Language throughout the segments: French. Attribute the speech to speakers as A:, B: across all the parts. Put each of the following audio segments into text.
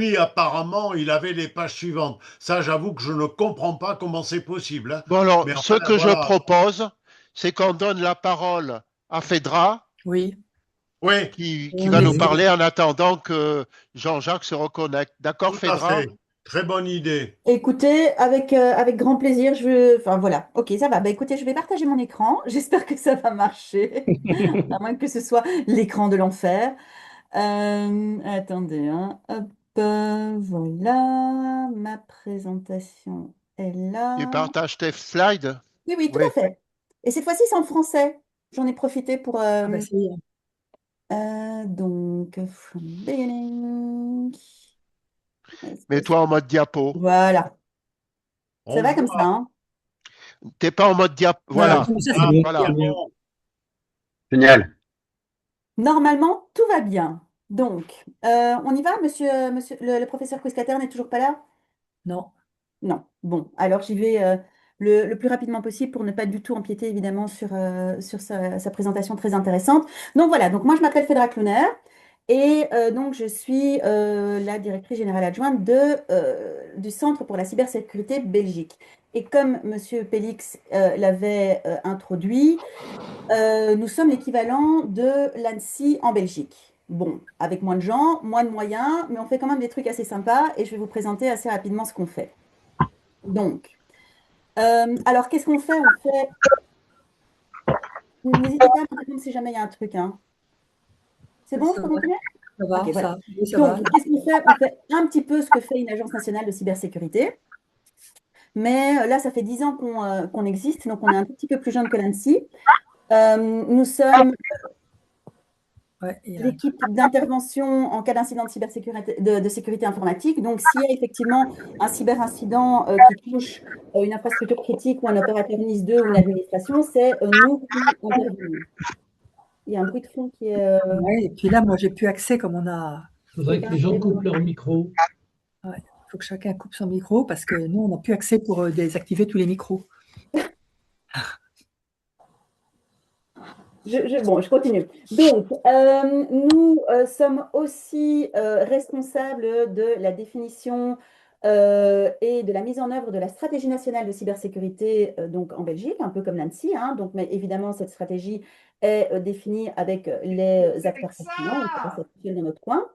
A: Lui, apparemment, il avait les pages suivantes. Ça, j'avoue que je ne comprends pas comment c'est possible, hein.
B: Bon, alors,
A: Mais
B: ce
A: enfin,
B: que je
A: voilà.
B: propose, c'est qu'on donne la parole à Phaedra,
C: Oui,
A: Oui,
B: qui
C: on
B: va nous
C: hésite.
B: parler en attendant que Jean-Jacques se reconnecte. D'accord,
A: tout à
B: Phaedra?
A: fait. Très bonne idée.
D: Écoutez, avec grand plaisir, enfin voilà, ok, ça va. Bah écoutez, je vais partager mon écran. J'espère que ça va marcher, à moins que ce soit l'écran de l'enfer. Attendez, hein. Hop, voilà, ma présentation est
B: Tu
D: là.
B: partages tes slides?
D: Oui, oui, tout
B: Oui.
D: à fait. Et cette fois-ci, c'est en français. J'en ai profité pour...
C: Ah bah ça y est.
D: donc, from beginning.
B: Mets-toi en mode diapo.
D: Voilà, ça
A: On
D: va comme ça,
A: voit.
D: hein.
B: T'es pas en mode diapo.
C: Voilà,
B: Voilà,
C: comme ça c'est
A: Ah,
C: bien.
B: voilà.
C: C'est bien.
A: bon.
D: Normalement, tout va bien. Donc, on y va, monsieur le professeur Couscater n'est toujours pas là?
C: Non.
D: Non. Bon, alors j'y vais le plus rapidement possible pour ne pas du tout empiéter évidemment sur sa présentation très intéressante. Donc voilà, donc moi je m'appelle Fedra Cluner et donc je suis la directrice générale adjointe du Centre pour la cybersécurité Belgique. Et comme monsieur Pélix l'avait introduit, nous sommes l'équivalent de l'ANSSI en Belgique. Bon, avec moins de gens, moins de moyens, mais on fait quand même des trucs assez sympas et je vais vous présenter assez rapidement ce qu'on fait. Donc, alors qu'est-ce qu'on fait? On fait. N'hésitez pas à me répondre si jamais il y a un truc, hein. C'est bon, je
C: Ça
D: peux
C: va,
D: continuer?
C: ça
D: Ok,
C: va,
D: voilà.
C: ça. Oui, ça
D: Donc,
C: va.
D: qu'est-ce qu'on fait? On fait un petit peu ce que fait une agence nationale de cybersécurité. Mais là, ça fait 10 ans qu'on existe, donc on est un tout petit peu plus jeune que l'ANSSI. Nous sommes
C: Ouais, il y a un-
D: l'équipe d'intervention en cas d'incident de cybersécurité, de sécurité informatique. Donc, s'il y a effectivement un cyberincident qui touche une infrastructure critique ou un opérateur NIS 2 ou une administration, c'est nous qui intervenons. Il y a un bruit de fond qui est.
C: ouais, et puis là, moi, j'ai plus accès comme on a.
E: Il
D: Vous pouvez
E: faudrait
D: pas
E: que les gens
D: installer
E: coupent
D: vos-
E: leur micro.
C: Ouais, il faut que chacun coupe son micro parce que nous, on n'a plus accès pour désactiver tous les micros.
D: Bon, je continue. Donc, nous sommes aussi responsables de la définition et de la mise en œuvre de la stratégie nationale de cybersécurité donc en Belgique, un peu comme l'ANSSI, hein. Donc, mais évidemment, cette stratégie est définie avec les acteurs pertinents. On ne peut pas s'appuyer dans notre coin.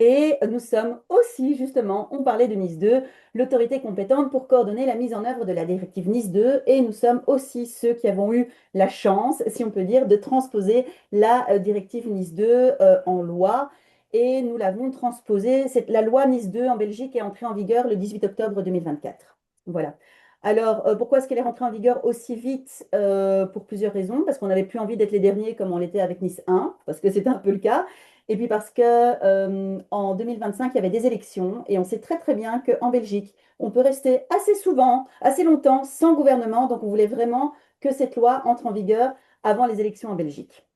D: Et nous sommes aussi, justement, on parlait de NIS 2, l'autorité compétente pour coordonner la mise en œuvre de la directive NIS 2. Et nous sommes aussi ceux qui avons eu la chance, si on peut dire, de transposer la directive NIS 2 en loi. Et nous l'avons transposée. La loi NIS 2 en Belgique est entrée en vigueur le 18 octobre 2024. Voilà. Alors, pourquoi est-ce qu'elle est rentrée en vigueur aussi vite? Pour plusieurs raisons. Parce qu'on n'avait plus envie d'être les derniers comme on l'était avec NIS 1, parce que c'était un peu le cas. Et puis parce que en 2025, il y avait des élections et on sait très très bien qu'en Belgique, on peut rester assez souvent, assez longtemps sans gouvernement. Donc on voulait vraiment que cette loi entre en vigueur avant les élections en Belgique.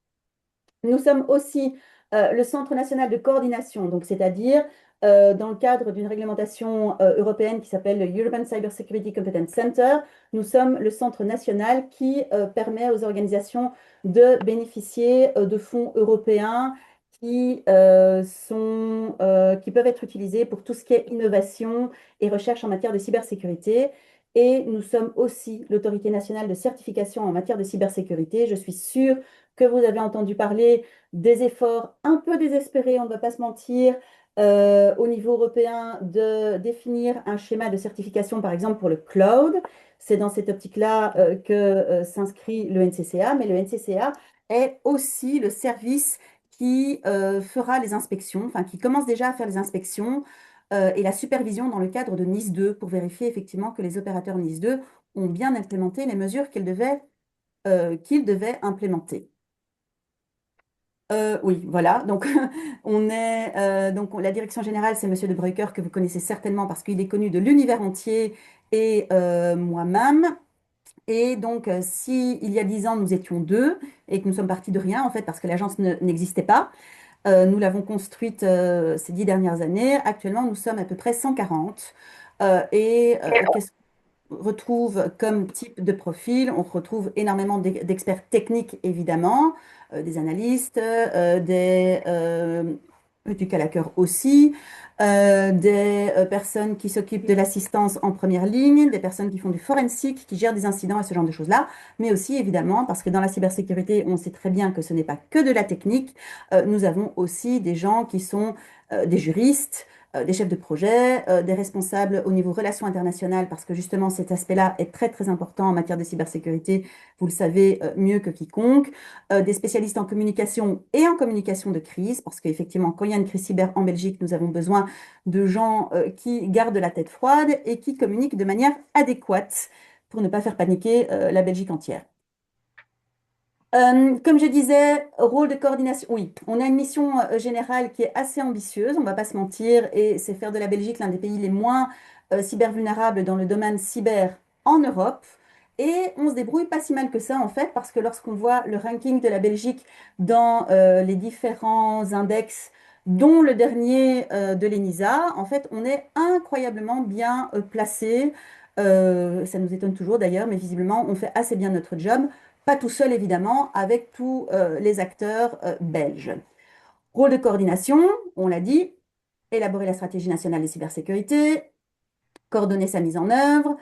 D: Nous sommes aussi le Centre national de coordination, donc c'est-à-dire dans le cadre d'une réglementation européenne qui s'appelle le European Cybersecurity Competence Center, nous sommes le centre national qui permet aux organisations de bénéficier de fonds européens qui peuvent être utilisés pour tout ce qui est innovation et recherche en matière de cybersécurité. Et nous sommes aussi l'autorité nationale de certification en matière de cybersécurité. Je suis sûre que vous avez entendu parler des efforts un peu désespérés, on ne va pas se mentir, au niveau européen de définir un schéma de certification, par exemple pour le cloud. C'est dans cette optique-là que s'inscrit le NCCA, mais le NCCA est aussi le service qui fera les inspections, enfin qui commence déjà à faire les inspections et la supervision dans le cadre de NIS 2 pour vérifier effectivement que les opérateurs NIS 2 ont bien implémenté les mesures qu'ils devaient implémenter. Oui, voilà. Donc, la direction générale, c'est Monsieur De Bruycker que vous connaissez certainement parce qu'il est connu de l'univers entier et moi-même. Et donc, si il y a 10 ans, nous étions deux et que nous sommes partis de rien, en fait, parce que l'agence n'existait pas, nous l'avons construite ces 10 dernières années. Actuellement, nous sommes à peu près 140. Qu'est-ce qu'on retrouve comme type de profil? On retrouve énormément d'experts techniques, évidemment, des analystes, éthique à la cœur aussi, des personnes qui s'occupent de l'assistance en première ligne, des personnes qui font du forensic, qui gèrent des incidents et ce genre de choses-là, mais aussi évidemment, parce que dans la cybersécurité, on sait très bien que ce n'est pas que de la technique, nous avons aussi des gens qui sont des juristes, des chefs de projet, des responsables au niveau relations internationales, parce que justement cet aspect-là est très très important en matière de cybersécurité, vous le savez mieux que quiconque, des spécialistes en communication et en communication de crise, parce qu'effectivement, quand il y a une crise cyber en Belgique, nous avons besoin de gens qui gardent la tête froide et qui communiquent de manière adéquate pour ne pas faire paniquer la Belgique entière. Comme je disais, rôle de coordination, oui, on a une mission générale qui est assez ambitieuse, on ne va pas se mentir, et c'est faire de la Belgique l'un des pays les moins cybervulnérables dans le domaine cyber en Europe. Et on se débrouille pas si mal que ça, en fait, parce que lorsqu'on voit le ranking de la Belgique dans les différents index, dont le dernier de l'ENISA, en fait, on est incroyablement bien placé. Ça nous étonne toujours d'ailleurs, mais visiblement, on fait assez bien notre job. Pas tout seul, évidemment, avec tous les acteurs belges. Rôle de coordination, on l'a dit, élaborer la stratégie nationale de cybersécurité, coordonner sa mise en œuvre,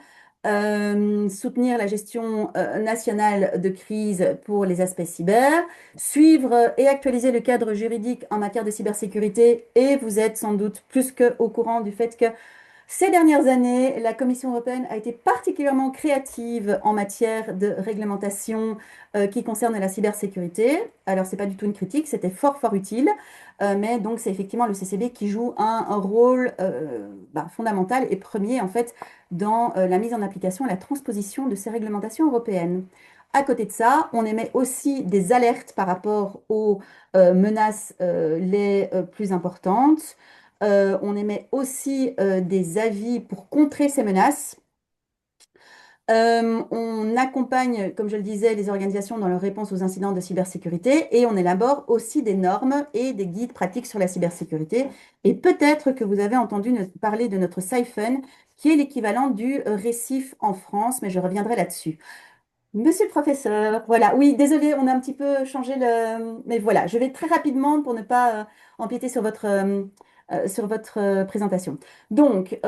D: soutenir la gestion nationale de crise pour les aspects cyber, suivre et actualiser le cadre juridique en matière de cybersécurité. Et vous êtes sans doute plus qu'au courant du fait que ces dernières années, la Commission européenne a été particulièrement créative en matière de réglementation qui concerne la cybersécurité. Alors, ce n'est pas du tout une critique, c'était fort, fort utile, mais donc c'est effectivement le CCB qui joue un rôle fondamental et premier, en fait, dans la mise en application et la transposition de ces réglementations européennes. À côté de ça, on émet aussi des alertes par rapport aux menaces les plus importantes. On émet aussi des avis pour contrer ces menaces. On accompagne, comme je le disais, les organisations dans leur réponse aux incidents de cybersécurité et on élabore aussi des normes et des guides pratiques sur la cybersécurité. Et peut-être que vous avez entendu parler de notre Siphon, qui est l'équivalent du récif en France, mais je reviendrai là-dessus. Monsieur le professeur, voilà, oui, désolé, on a un petit peu changé le... Mais voilà, je vais très rapidement pour ne pas empiéter sur votre présentation. Donc,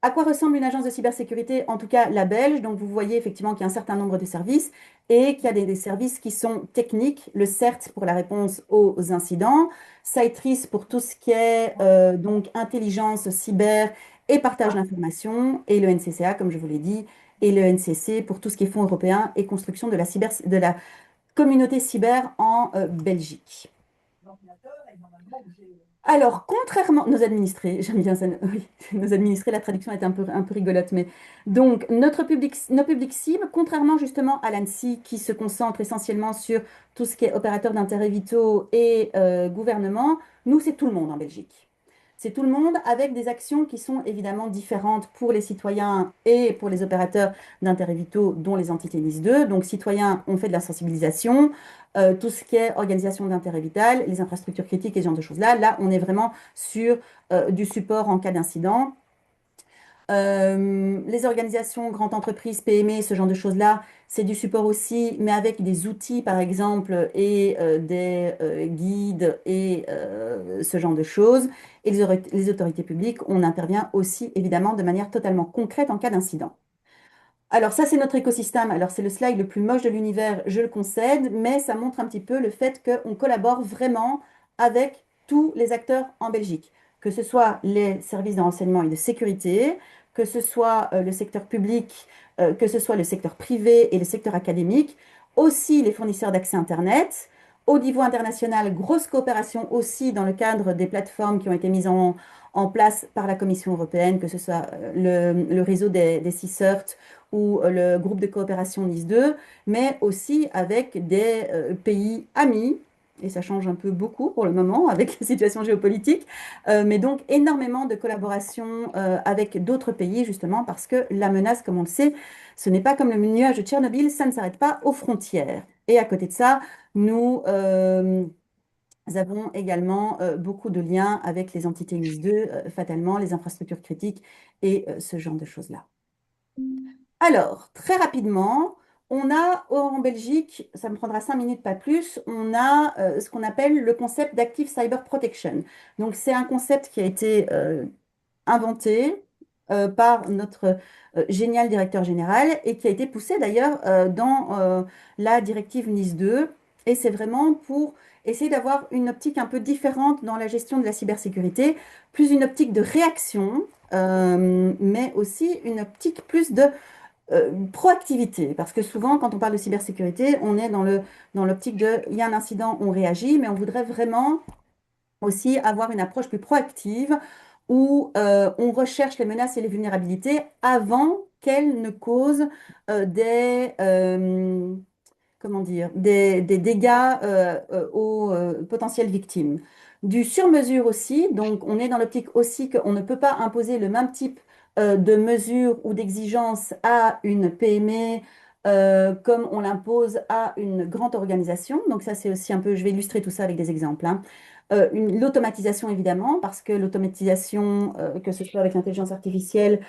D: à quoi ressemble une agence de cybersécurité, en tout cas la belge? Donc, vous voyez effectivement qu'il y a un certain nombre de services et qu'il y a des services qui sont techniques, le CERT pour la réponse aux incidents, Cytris pour tout ce qui est donc intelligence cyber et partage d'informations, et le NCCA, comme je vous l'ai dit, et le NCC pour tout ce qui est fonds européen et construction de la communauté cyber en Belgique. Alors, contrairement, nos administrés, j'aime bien ça, oui, nos administrés, la traduction est un peu rigolote, mais donc nos publics cibles, contrairement justement à l'ANSSI qui se concentre essentiellement sur tout ce qui est opérateur d'intérêt vitaux et gouvernement, nous, c'est tout le monde en Belgique. C'est tout le monde avec des actions qui sont évidemment différentes pour les citoyens et pour les opérateurs d'intérêt vitaux, dont les entités NIS 2. Donc, citoyens, on fait de la sensibilisation, tout ce qui est organisation d'intérêt vital, les infrastructures critiques et ce genre de choses-là. Là, on est vraiment sur du support en cas d'incident. Les organisations, grandes entreprises, PME, ce genre de choses-là, c'est du support aussi, mais avec des outils, par exemple, et des guides et ce genre de choses. Et les autorités publiques, on intervient aussi, évidemment, de manière totalement concrète en cas d'incident. Alors ça, c'est notre écosystème. Alors c'est le slide le plus moche de l'univers, je le concède, mais ça montre un petit peu le fait qu'on collabore vraiment avec tous les acteurs en Belgique, que ce soit les services de renseignement et de sécurité, que ce soit le secteur public, que ce soit le secteur privé et le secteur académique, aussi les fournisseurs d'accès Internet. Au niveau international, grosse coopération aussi dans le cadre des plateformes qui ont été mises en place par la Commission européenne, que ce soit le réseau des CSIRT ou le groupe de coopération NIS 2, mais aussi avec des pays amis, et ça change un peu beaucoup pour le moment avec la situation géopolitique, mais donc énormément de collaboration avec d'autres pays, justement parce que la menace, comme on le sait, ce n'est pas comme le nuage de Tchernobyl, ça ne s'arrête pas aux frontières. Et à côté de ça, nous avons également beaucoup de liens avec les entités NIS 2, fatalement, les infrastructures critiques et ce genre de choses-là. Alors, très rapidement, On a en Belgique, ça me prendra 5 minutes, pas plus, on a ce qu'on appelle le concept d'Active Cyber Protection. Donc, c'est un concept qui a été inventé par notre génial directeur général et qui a été poussé d'ailleurs dans la directive NIS 2. Et c'est vraiment pour essayer d'avoir une optique un peu différente dans la gestion de la cybersécurité, plus une optique de réaction, mais aussi une optique plus de proactivité. Parce que souvent, quand on parle de cybersécurité, on est dans l'optique de, il y a un incident, on réagit, mais on voudrait vraiment aussi avoir une approche plus proactive où on recherche les menaces et les vulnérabilités avant qu'elles ne causent comment dire, des dégâts aux potentielles victimes. Du sur-mesure aussi, donc on est dans l'optique aussi qu'on ne peut pas imposer le même type de mesures ou d'exigences à une PME comme on l'impose à une grande organisation. Donc ça, c'est aussi un peu, je vais illustrer tout ça avec des exemples, hein. L'automatisation, évidemment, parce que l'automatisation, que ce soit avec l'intelligence artificielle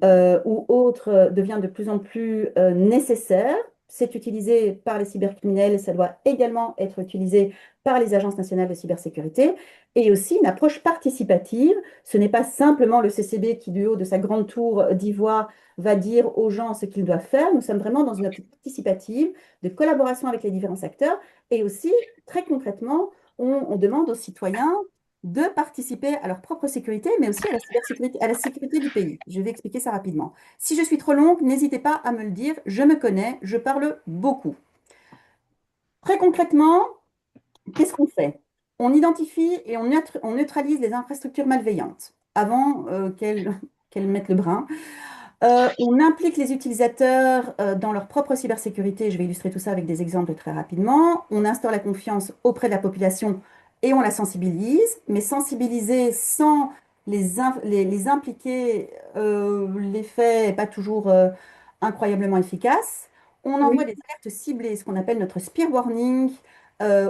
D: ou autre, devient de plus en plus nécessaire. C'est utilisé par les cybercriminels, ça doit également être utilisé par les agences nationales de cybersécurité, et aussi une approche participative. Ce n'est pas simplement le CCB qui, du haut de sa grande tour d'ivoire, va dire aux gens ce qu'ils doivent faire. Nous sommes vraiment dans une optique participative, de collaboration avec les différents acteurs, et aussi, très concrètement, on demande aux citoyens de participer à leur propre sécurité, mais aussi à la cybersécurité, à la sécurité du pays. Je vais expliquer ça rapidement. Si je suis trop longue, n'hésitez pas à me le dire. Je me connais, je parle beaucoup. Très concrètement, qu'est-ce qu'on fait? On identifie et on neutralise les infrastructures malveillantes avant qu'elles mettent le brin. On implique les utilisateurs dans leur propre cybersécurité. Je vais illustrer tout ça avec des exemples très rapidement. On instaure la confiance auprès de la population et on la sensibilise. Mais sensibiliser sans les impliquer, l'effet n'est pas toujours incroyablement efficace. On envoie
C: Oui.
D: des alertes ciblées, ce qu'on appelle notre spear warning,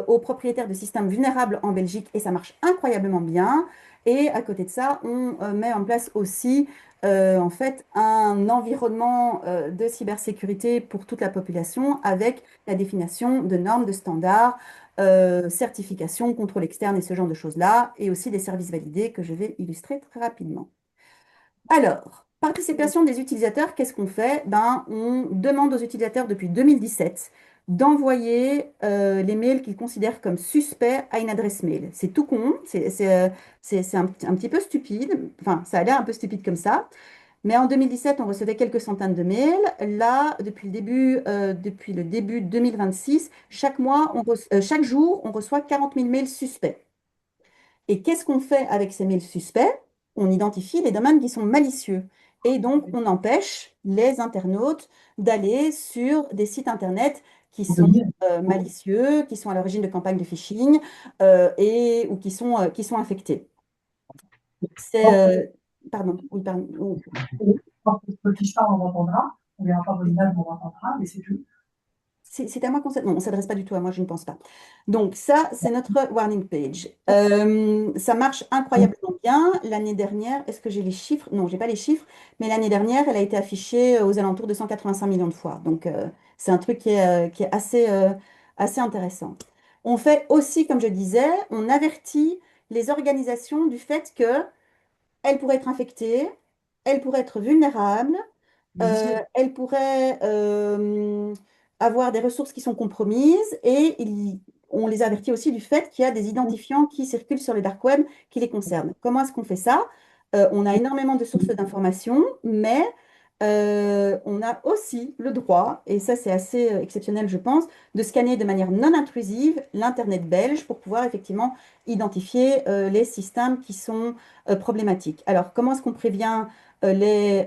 D: aux propriétaires de systèmes vulnérables en Belgique et ça marche incroyablement bien. Et à côté de ça, on met en place aussi en fait un environnement de cybersécurité pour toute la population avec la définition de normes, de standards, certification, contrôle externe et ce genre de choses-là, et aussi des services validés que je vais illustrer très rapidement. Alors, participation des utilisateurs, qu'est-ce qu'on fait? Ben, on demande aux utilisateurs depuis 2017 d'envoyer les mails qu'ils considèrent comme suspects à une adresse mail. C'est tout con, c'est un petit peu stupide, enfin ça a l'air un peu stupide comme ça, mais en 2017 on recevait quelques centaines de mails. Là, depuis le début 2026, chaque jour on reçoit 40 000 mails suspects. Et qu'est-ce qu'on fait avec ces mails suspects? On identifie les domaines qui sont malicieux. Et donc, on empêche les internautes d'aller sur des sites Internet qui sont malicieux, qui sont à l'origine de campagnes de phishing ou qui sont infectés. Pardon, oui, pardon.
C: Quand on ne fiche pas, on entendra. On ne verra pas vos images, on entendra, mais c'est tout.
D: C'est à moi qu'on s'adresse. Non, on ne s'adresse pas du tout à moi, je ne pense pas. Donc, ça, c'est notre warning page. Ça marche incroyablement bien. L'année dernière, est-ce que j'ai les chiffres? Non, je n'ai pas les chiffres, mais l'année dernière, elle a été affichée aux alentours de 185 millions de fois. Donc, c'est un truc qui est assez intéressant. On fait aussi, comme je disais, on avertit les organisations du fait qu'elles pourraient être infectées, elles pourraient être vulnérables, elle pourrait avoir des ressources qui sont compromises et on les avertit aussi du fait qu'il y a des identifiants qui circulent sur le dark web qui les concernent. Comment est-ce qu'on fait ça? On a énormément de sources d'informations, mais on a aussi le droit, et ça c'est assez exceptionnel je pense, de scanner de manière non intrusive l'Internet belge pour pouvoir effectivement identifier les systèmes qui sont problématiques. Alors comment est-ce qu'on prévient les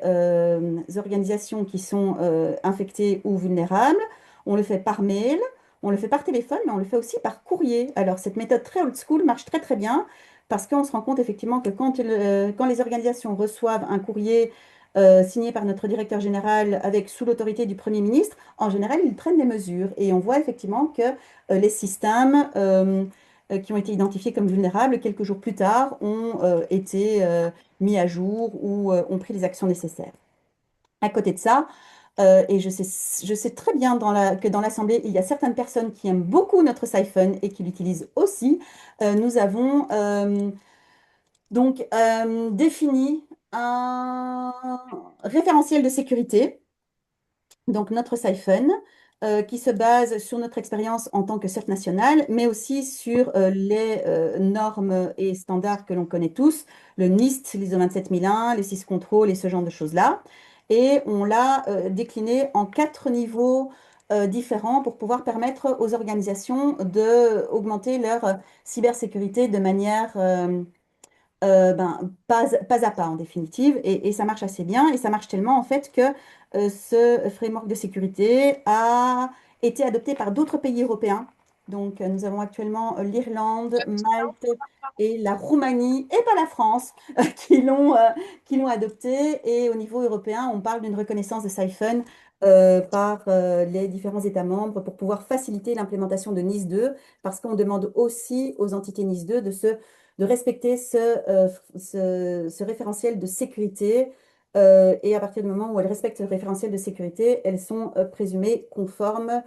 D: organisations qui sont infectées ou vulnérables? On le fait par mail, on le fait par téléphone, mais on le fait aussi par courrier. Alors cette méthode très old school marche très très bien parce qu'on se rend compte effectivement que quand les organisations reçoivent un courrier signé par notre directeur général avec sous l'autorité du Premier ministre, en général, ils prennent des mesures. Et on voit effectivement que les systèmes qui ont été identifiés comme vulnérables, quelques jours plus tard, ont été mis à jour ou ont pris les actions nécessaires. À côté de ça, Et je sais très bien que dans l'Assemblée, il y a certaines personnes qui aiment beaucoup notre Siphon et qui l'utilisent aussi. Nous avons donc défini un référentiel de sécurité, donc notre Siphon, qui se base sur notre expérience en tant que CERT national, mais aussi sur les normes et standards que l'on connaît tous, le NIST, l'ISO 27001, les SysControl et ce genre de choses-là. Et on l'a décliné en 4 niveaux différents pour pouvoir permettre aux organisations d'augmenter leur cybersécurité de manière pas à pas en définitive, et ça marche assez bien, et ça marche tellement en fait que ce framework de sécurité a été adopté par d'autres pays européens. Donc nous avons actuellement l'Irlande, Malte et la Roumanie, et pas la France, qui l'ont adopté, et au niveau européen, on parle d'une reconnaissance de Siphon par les différents États membres pour pouvoir faciliter l'implémentation de NIS 2, parce qu'on demande aussi aux entités NIS 2 de respecter ce référentiel de sécurité. Et à partir du moment où elles respectent ce référentiel de sécurité, elles sont présumées conformes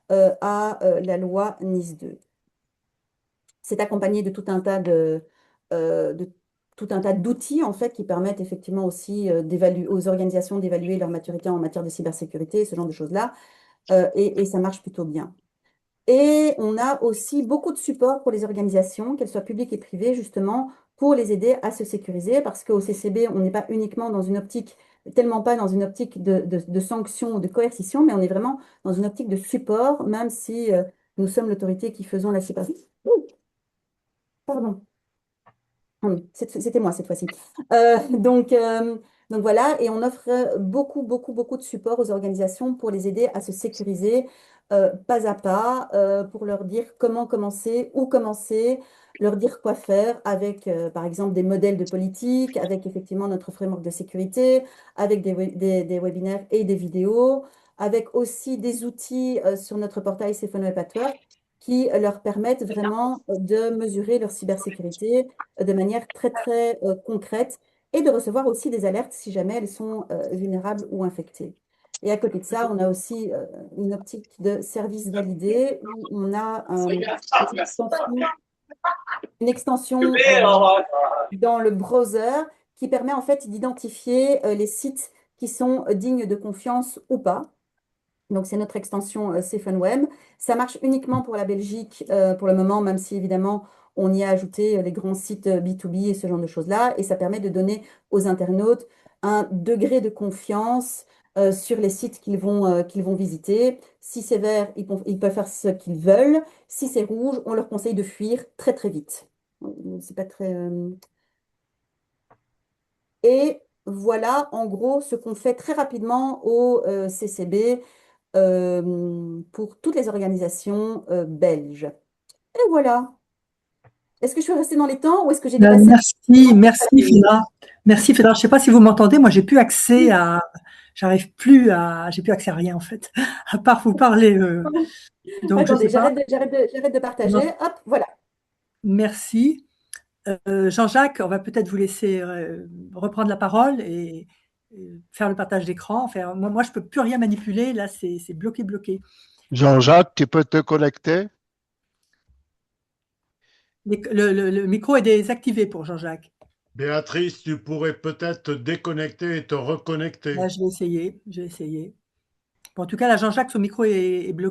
D: à la loi NIS 2. C'est accompagné de tout un tas d'outils en fait qui permettent effectivement aussi aux organisations d'évaluer leur maturité en matière de cybersécurité, ce genre de choses-là, et ça marche plutôt bien. Et on a aussi beaucoup de support pour les organisations, qu'elles soient publiques et privées, justement, pour les aider à se sécuriser, parce qu'au CCB, on n'est pas uniquement dans une optique, tellement pas dans une optique de sanction ou de coercition, mais on est vraiment dans une optique de support, même si nous sommes l'autorité qui faisons la séparation. Pardon. C'était moi cette fois-ci. Donc voilà, et on offre beaucoup de support aux organisations pour les aider à se sécuriser pas à pas, pour leur dire comment commencer, où commencer, leur dire quoi faire avec, par exemple, des modèles de politique, avec effectivement notre framework de sécurité, avec des webinaires et des vidéos, avec aussi des outils sur notre portail Siphon Web at Work qui leur permettent vraiment de mesurer leur cybersécurité de manière très concrète et de recevoir aussi des alertes si jamais elles sont vulnérables ou infectées. Et à côté de ça, on a aussi une optique de service validé où on a une extension dans le browser qui permet en fait d'identifier les sites qui sont dignes de confiance ou pas. Donc, c'est notre extension Siphon Web. Ça marche uniquement pour la Belgique pour le moment, même si évidemment, on y a ajouté les grands sites B2B et ce genre de choses-là. Et ça permet de donner aux internautes un degré de confiance sur les sites qu'ils vont visiter. Si c'est vert, ils peuvent faire ce qu'ils veulent. Si c'est rouge, on leur conseille de fuir très vite. C'est pas très. Et voilà, en gros, ce qu'on fait très rapidement au CCB pour toutes les organisations belges. Et voilà. Est-ce que je suis restée dans les temps ou est-ce que j'ai dépassé?
C: Merci Fedra. Merci Fedra. Je ne sais pas si vous m'entendez. Moi, j'ai plus accès à, j'ai plus accès à rien en fait, à part vous parler. Donc
D: Attendez,
C: je sais pas.
D: j'arrête de partager.
C: Non.
D: Hop, voilà.
C: Merci. Jean-Jacques, on va peut-être vous laisser reprendre la parole et faire le partage d'écran. Enfin, moi, je peux plus rien manipuler. Là, c'est bloqué.
B: Jean-Jacques, tu peux te connecter?
C: Le micro est désactivé pour Jean-Jacques.
A: Béatrice, tu pourrais peut-être te déconnecter et te reconnecter.
C: Là, je vais essayer. Bon, en tout cas, là, Jean-Jacques, son micro est bloqué.